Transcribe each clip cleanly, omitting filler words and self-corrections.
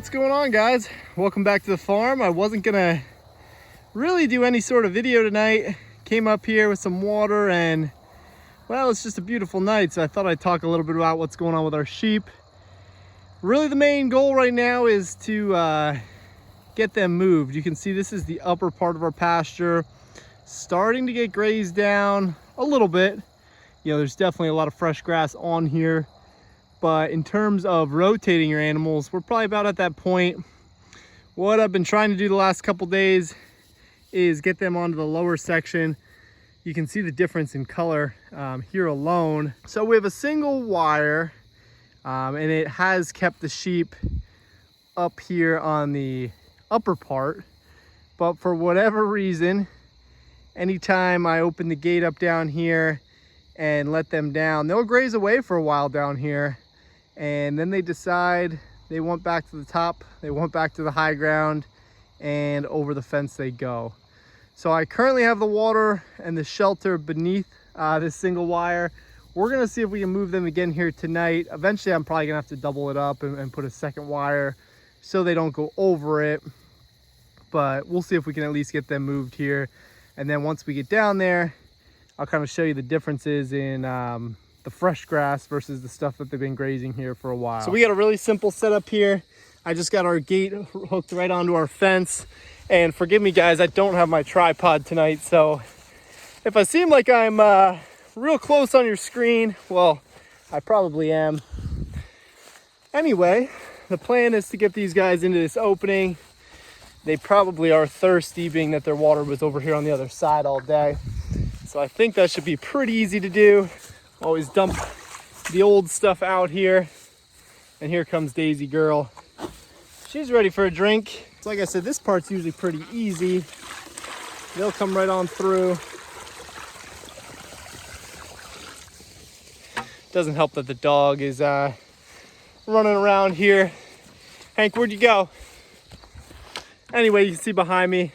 What's going on, guys? Welcome back to the farm. I wasn't gonna really do any sort of video tonight. Came up here with some water and, well, it's just a beautiful night, so I thought I'd talk a little bit about what's going on with our sheep. Really, the main goal right now is to get them moved. You can see this is the upper part of our pasture, starting to get grazed down a little bit. You know, there's definitely a lot of fresh grass on here, but in terms of rotating your animals, we're probably about at that point. What I've been trying to do the last couple days is get them onto the lower section. You can see the difference in color here alone. So we have a single wire, and it has kept the sheep up here on the upper part, but for whatever reason, anytime I open the gate up down here and let them down, they'll graze away for a while down here, and then they decide they want back to the top, they want back to the high ground, and over the fence they go. So I currently have the water and the shelter beneath this single wire. We're gonna see if we can move them again here tonight. Eventually I'm probably gonna have to double it up and put a second wire so they don't go over it, but we'll see if we can at least get them moved here. And then once we get down there, I'll kind of show you the differences in the fresh grass versus the stuff that they've been grazing here for a while. So we got a really simple setup here. I just got our gate hooked right onto our fence. And forgive me, guys, I don't have my tripod tonight. So if I seem like I'm real close on your screen, well, I probably am. Anyway, the plan is to get these guys into this opening. They probably are thirsty, being that their water was over here on the other side all day. So I think that should be pretty easy to do. Always dump the old stuff out here. And here comes Daisy Girl. She's ready for a drink. So like I said, this part's usually pretty easy. They'll come right on through. Doesn't help that the dog is running around here. Hank, where'd you go? Anyway, you can see behind me,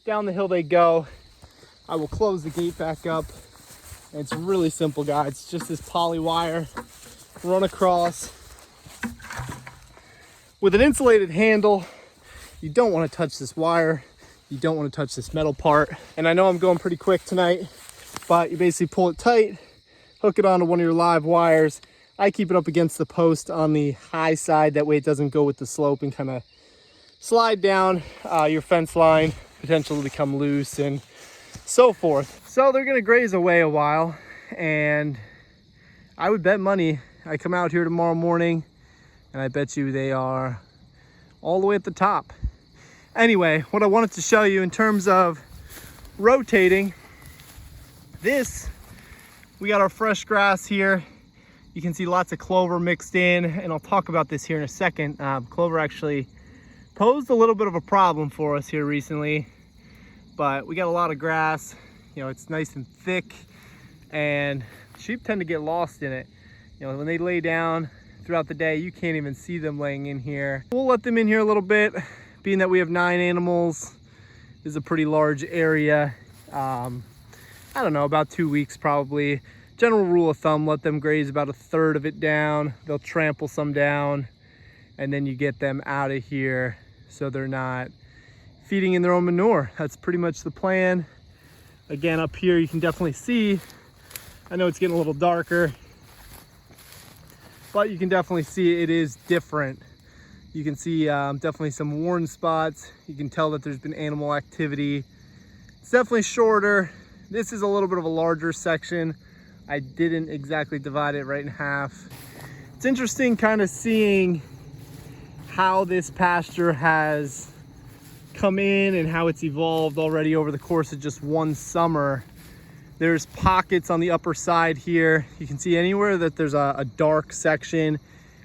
down the hill they go. I will close the gate back up. And it's really simple, guys. It's just this poly wire, run across with an insulated handle. You don't want to touch this wire. You don't want to touch this metal part. And I know I'm going pretty quick tonight, but you basically pull it tight, hook it onto one of your live wires. I keep it up against the post on the high side. That way it doesn't go with the slope and kind of slide down your fence line, potentially become loose and so forth. So they're gonna graze away a while, and I would bet money I come out here tomorrow morning and I bet you they are all the way at the top. Anyway, what I wanted to show you in terms of rotating this, we got our fresh grass here. You can see lots of clover mixed in, and I'll talk about this here in a second. Clover actually posed a little bit of a problem for us here recently, but we got a lot of grass. You know, it's nice and thick, and sheep tend to get lost in it. You know, when they lay down throughout the day, you can't even see them laying in here. We'll let them in here a little bit, being that we have 9 animals. This is a pretty large area. I don't know, about 2 weeks probably. General rule of thumb, let them graze about 1/3 of it down. They'll trample some down, and then you get them out of here so they're not feeding in their own manure. That's pretty much the plan. Again, up here you can definitely see, I know it's getting a little darker, but you can definitely see it is different. You can see definitely some worn spots. You can tell that there's been animal activity. It's definitely shorter. This is a little bit of a larger section. I didn't exactly divide it right in half. It's interesting kind of seeing how this pasture has come in and how it's evolved already over the course of just one summer. There's pockets on the upper side here. You can see anywhere that there's a dark section,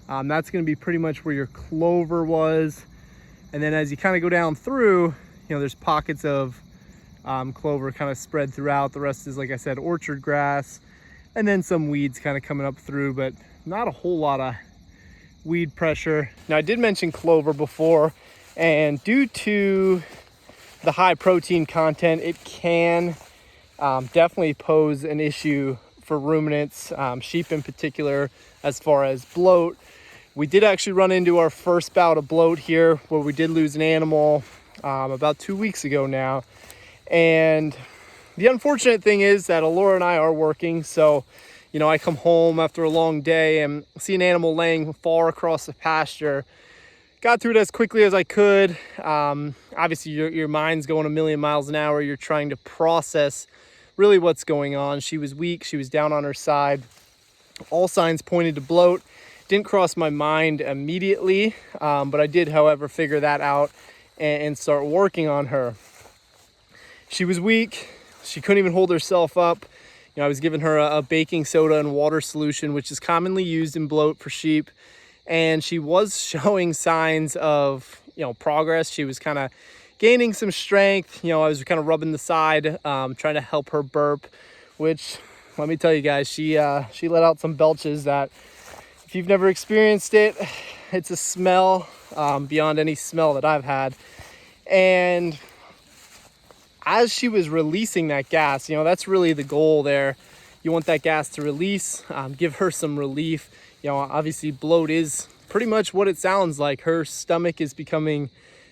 that's going to be pretty much where your clover was. And then as you kind of go down through, you know, there's pockets of clover kind of spread throughout. The rest is, like I said, orchard grass, and then some weeds kind of coming up through, but not a whole lot of weed pressure. Now, I did mention clover before, and due to the high protein content, it can definitely pose an issue for ruminants, sheep in particular, as far as bloat. We did actually run into our first bout of bloat here, where we did lose an animal about 2 weeks ago now. And the unfortunate thing is that Alora and I are working, so I come home after a long day and see an animal laying far across the pasture. Got through it as quickly as I could. Obviously, your mind's going a million miles an hour. You're trying to process really what's going on. She was weak. She was down on her side. All signs pointed to bloat. Didn't cross my mind immediately, but I did, however, figure that out and start working on her. She was weak. She couldn't even hold herself up. I was giving her a baking soda and water solution, which is commonly used in bloat for sheep. And she was showing signs of, progress. She was kind of gaining some strength. I was kind of rubbing the side, trying to help her burp, which, let me tell you guys, she let out some belches that, if you've never experienced it, it's a smell beyond any smell that I've had. And as she was releasing that gas, that's really the goal there. You want that gas to release, give her some relief. Obviously bloat is pretty much what it sounds like. Her stomach is becoming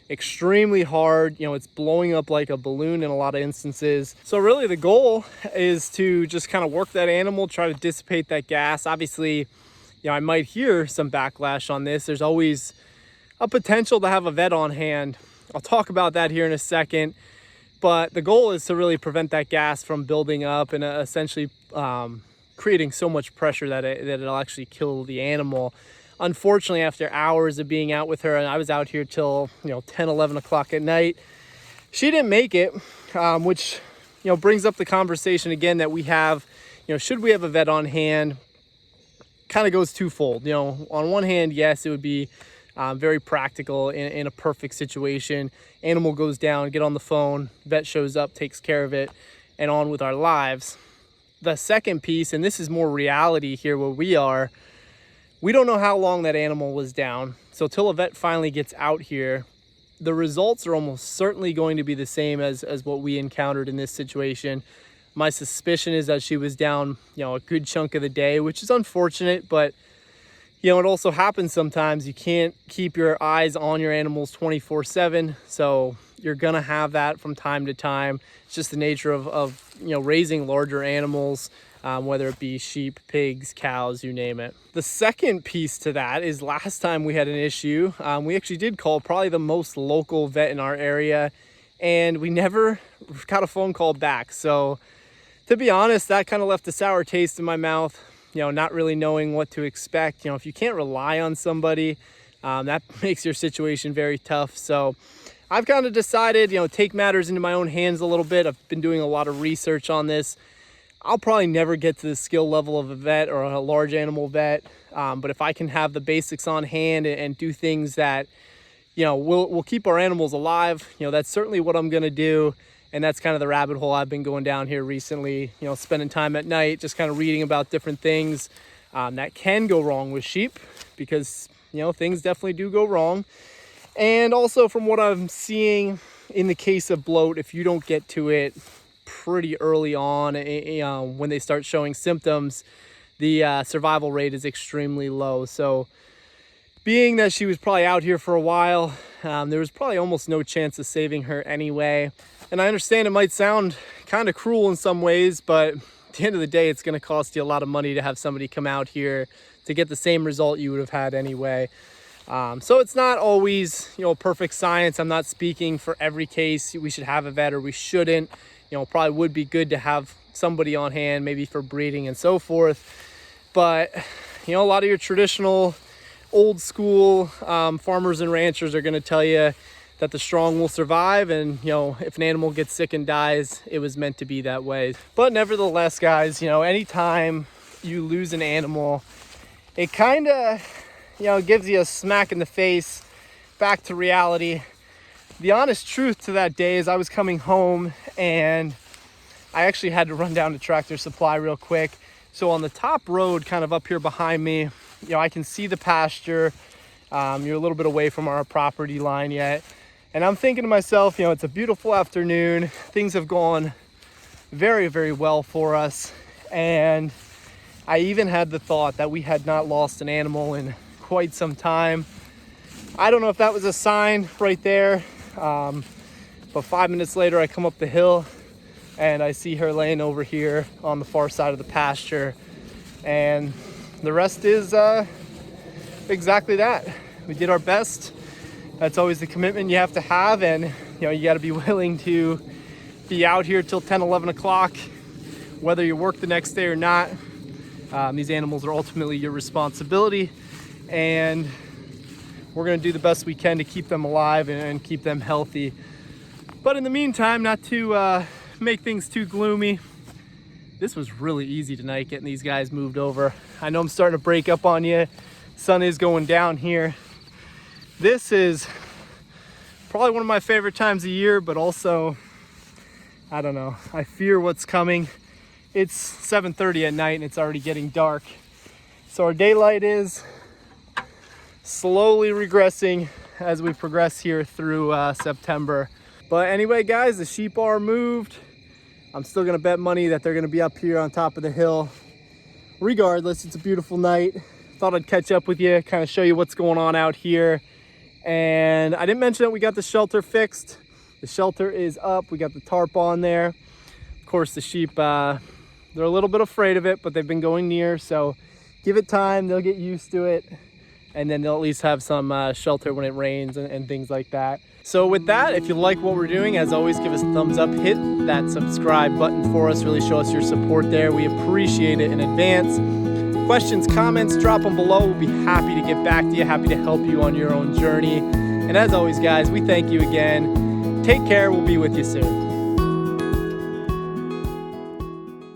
extremely hard. It's blowing up like a balloon in a lot of instances. So really the goal is to just kind of work that animal, try to dissipate that gas. Obviously, I might hear some backlash on this. There's always a potential to have a vet on hand. I'll talk about that here in a second. But the goal is to really prevent that gas from building up and essentially creating so much pressure that it'll actually kill the animal. Unfortunately, after hours of being out with her, and I was out here till 10, 11 o'clock at night, she didn't make it, which brings up the conversation again that we have. Should we have a vet on hand? Kind of goes twofold. On one hand, yes, it would be very practical in a perfect situation. Animal goes down, get on the phone, vet shows up, takes care of it, and on with our lives. The second piece, and this is more reality here where we are, we don't know how long that animal was down. So till a vet finally gets out here, the results are almost certainly going to be the same as what we encountered in this situation. My suspicion is that she was down, a good chunk of the day, which is unfortunate, but it also happens sometimes. You can't keep your eyes on your animals 24/7. So you're going to have that from time to time. It's just the nature of raising larger animals, whether it be sheep, pigs, cows, you name it. The second piece to that is last time we had an issue, we actually did call probably the most local vet in our area, and we never got a phone call back. So to be honest, that kind of left a sour taste in my mouth. Not really knowing what to expect. If you can't rely on somebody, that makes your situation very tough. So I've kind of decided, take matters into my own hands a little bit. I've been doing a lot of research on this. I'll probably never get to the skill level of a vet or a large animal vet. But if I can have the basics on hand and do things that, will keep our animals alive, that's certainly what I'm going to do. And that's kind of the rabbit hole I've been going down here recently, spending time at night, just kind of reading about different things that can go wrong with sheep, because, things definitely do go wrong. And also from what I'm seeing in the case of bloat, if you don't get to it pretty early on, when they start showing symptoms, the survival rate is extremely low. So being that she was probably out here for a while, there was probably almost no chance of saving her anyway. And I understand it might sound kind of cruel in some ways, but at the end of the day, it's going to cost you a lot of money to have somebody come out here to get the same result you would have had anyway. So it's not always, perfect science. I'm not speaking for every case we should have a vet or we shouldn't. Probably would be good to have somebody on hand, maybe for breeding and so forth. But, a lot of your traditional old school farmers and ranchers are going to tell you that the strong will survive, and if an animal gets sick and dies, it was meant to be that way. But nevertheless, guys, anytime you lose an animal, it kind of gives you a smack in the face, back to reality. The honest truth to that day is I was coming home and I actually had to run down to Tractor Supply real quick. So on the top road, kind of up here behind me, I can see the pasture. You're a little bit away from our property line yet. And I'm thinking to myself, it's a beautiful afternoon. Things have gone very, very well for us. And I even had the thought that we had not lost an animal in quite some time. I don't know if that was a sign right there, but 5 minutes later I come up the hill and I see her laying over here on the far side of the pasture, and the rest is exactly that. We did our best. That's always the commitment you have to have, and you know, you got to be willing to be out here till 10, 11 o'clock, whether you work the next day or not. These animals are ultimately your responsibility, and we're going to do the best we can to keep them alive and keep them healthy. But in the meantime, not to make things too gloomy, this was really easy tonight, getting these guys moved over. I know I'm starting to break up on you. Sun is going down here. This is probably one of my favorite times of year, but also, I don't know, I fear what's coming. It's 7:30 at night and it's already getting dark. So our daylight is slowly regressing as we progress here through September. But anyway, guys, the sheep are moved. I'm still gonna bet money that they're gonna be up here on top of the hill. Regardless, it's a beautiful night. Thought I'd catch up with you, kind of show you what's going on out here. And I didn't mention that we got the shelter fixed. The shelter is up, we got the tarp on there. Of course, the sheep, they're a little bit afraid of it, but they've been going near, so give it time, they'll get used to it. And then they'll at least have some shelter when it rains and things like that. So with that, if you like what we're doing, as always, give us a thumbs up, hit that subscribe button for us, really show us your support there. We appreciate it in advance. Questions, comments, drop them below. We'll be happy to get back to you, happy to help you on your own journey. And as always, guys, we thank you again. Take care, we'll be with you soon.